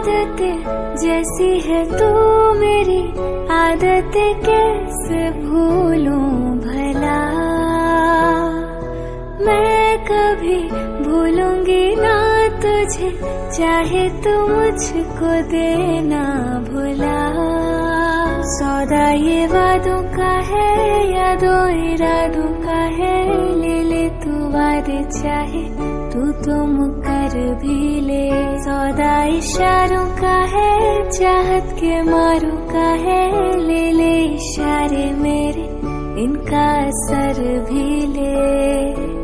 आदतें जैसी है तू मेरी आदतें कैसे भूलूं भला। मैं कभी भूलूंगी ना तुझे, चाहे तू मुझको देना भुला। सौदा ये वादों का है, यादों इरादों का है, ले ले तू वादे चाहे तू तो मुकर भी ले। सौदा इशारों का है, चाहत के मारों का है, ले ले इशारे मेरे इनका असर भी ले।